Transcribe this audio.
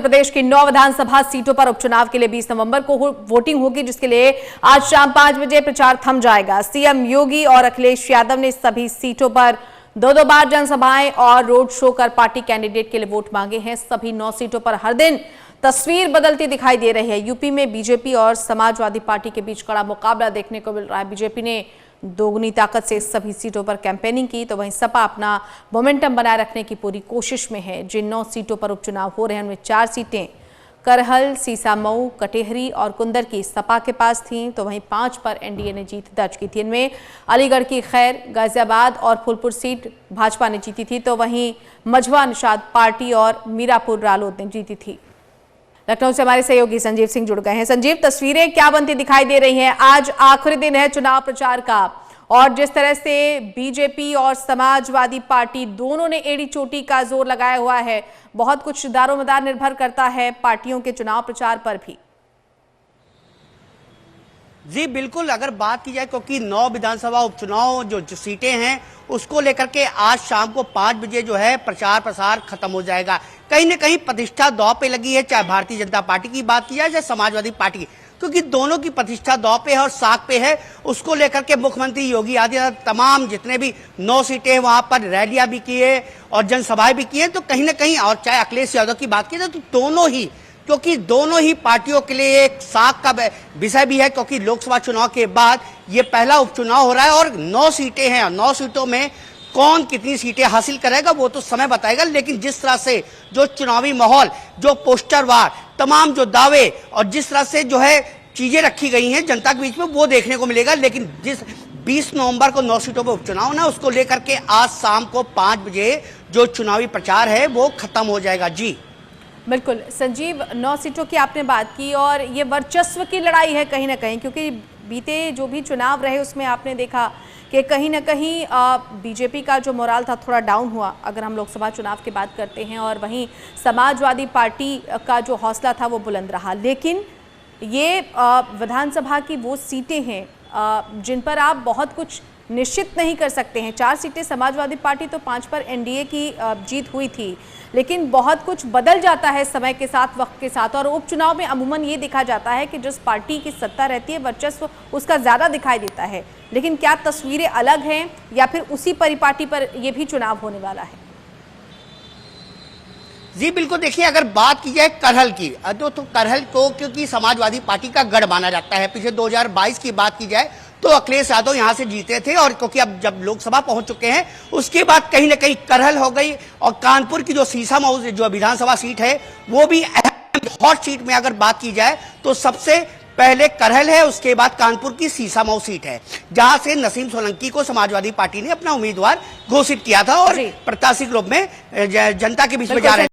उत्तर प्रदेश की 9 विधानसभा सीटों पर उपचुनाव के लिए 20 नवंबर को वोटिंग होगी, जिसके लिए आज शाम 5 बजे प्रचार थम जाएगा। सीएम योगी और अखिलेश यादव ने सभी सीटों पर दो बार जनसभाएं और रोड शो कर पार्टी कैंडिडेट के लिए वोट मांगे हैं। सभी 9 सीटों पर हर दिन तस्वीर बदलती दिखाई दे रही है। यूपी में बीजेपी और समाजवादी पार्टी के बीच कड़ा मुकाबला देखने को मिल रहा है। बीजेपी ने दोगुनी ताकत से सभी सीटों पर कैंपेनिंग की, तो वहीं सपा अपना मोमेंटम बनाए रखने की पूरी कोशिश में है। जिन 9 सीटों पर उपचुनाव हो रहे हैं उनमें 4 सीटें करहल, सीसामऊ, कटेहरी और कुंदर की सपा के पास थीं, तो वहीं 5 पर एनडीए ने जीत दर्ज की थी। इनमें अलीगढ़ की खैर, गाजियाबाद और फूलपुर सीट भाजपा ने जीती थी, तो वहीं मझवा निषाद पार्टी और मीरापुर रालोद ने जीती थी। लखनऊ से हमारे सहयोगी संजीव सिंह जुड़ गए हैं। संजीव, तस्वीरें क्या बनती दिखाई दे रही हैं? आज आखिरी दिन है चुनाव प्रचार का और जिस तरह से बीजेपी और समाजवादी पार्टी दोनों ने एड़ी चोटी का जोर लगाया हुआ है, बहुत कुछ दारोमदार निर्भर करता है पार्टियों के चुनाव प्रचार पर भी। जी बिल्कुल, अगर बात की जाए क्योंकि 9 विधानसभा उपचुनाव जो सीटें हैं उसको लेकर के आज शाम को 5 बजे जो है प्रचार प्रसार खत्म हो जाएगा। कहीं न कहीं प्रतिष्ठा दांव पे लगी है, चाहे भारतीय जनता पार्टी की बात की जाए चाहे समाजवादी पार्टी की, क्योंकि दोनों की प्रतिष्ठा दांव पे है और साख पे है। उसको लेकर के मुख्यमंत्री योगी आदित्यनाथ तमाम जितने भी 9 सीटें वहां पर रैलियां भी की है और जनसभाएं भी की है। तो कहीं ना कहीं, और चाहे अखिलेश यादव की बात की जाए तो दोनों ही, क्योंकि दोनों ही पार्टियों के लिए एक साख का विषय भी है, क्योंकि लोकसभा चुनाव के बाद ये पहला उपचुनाव हो रहा है और 9 सीटें हैं। 9 सीटों में कौन कितनी सीटें हासिल करेगा वो तो समय बताएगा, लेकिन जिस तरह से जो चुनावी माहौल, जो पोस्टरवार, तमाम जो दावे और जिस तरह से जो है चीजें रखी गई हैं जनता के बीच में, वो देखने को मिलेगा। लेकिन जिस 20 नवंबर को 9 सीटों पर उपचुनाव ना, उसको लेकर के आज शाम को 5 बजे जो चुनावी प्रचार है वो खत्म हो जाएगा। जी बिल्कुल संजीव, 9 सीटों की आपने बात की और ये वर्चस्व की लड़ाई है कहीं ना कहीं, क्योंकि बीते जो भी चुनाव रहे उसमें आपने देखा कि कहीं ना कहीं बीजेपी का जो मोराल था थोड़ा डाउन हुआ, अगर हम लोकसभा चुनाव की बात करते हैं, और वहीं समाजवादी पार्टी का जो हौसला था वो बुलंद रहा। लेकिन ये विधानसभा की वो सीटें हैं जिन पर आप बहुत कुछ निश्चित नहीं कर सकते हैं। 4 सीटें समाजवादी पार्टी, तो 5 पर एनडीए की जीत हुई थी, लेकिन बहुत कुछ बदल जाता है समय के साथ, वक्त के साथ। और उपचुनाव में अमूमन ये देखा जाता है कि जिस पार्टी की सत्ता रहती है वर्चस्व उसका ज़्यादा दिखाई देता है। लेकिन क्या तस्वीरें अलग हैं या फिर उसी परिपाटी पर ये भी चुनाव होने वाला है? जी बिल्कुल, देखिए अगर बात की जाए करहल की, तो करहल को क्योंकि समाजवादी पार्टी का गढ़ माना जाता है। पिछले 2022 की बात की जाए तो अखिलेश यादव यहां से जीते थे, और क्योंकि अब जब लोकसभा पहुंच चुके हैं उसके बाद कहीं ना कहीं करहल हो गई। और कानपुर की जो सीसामऊ जो विधानसभा सीट है वो भी हॉट सीट में अगर बात की जाए तो सबसे पहले करहल है, उसके बाद कानपुर की सीसामऊ सीट है, जहां से नसीम सोलंकी को समाजवादी पार्टी ने अपना उम्मीदवार घोषित किया था और प्रत्याशी के रूप में जनता के बीच में जा रहे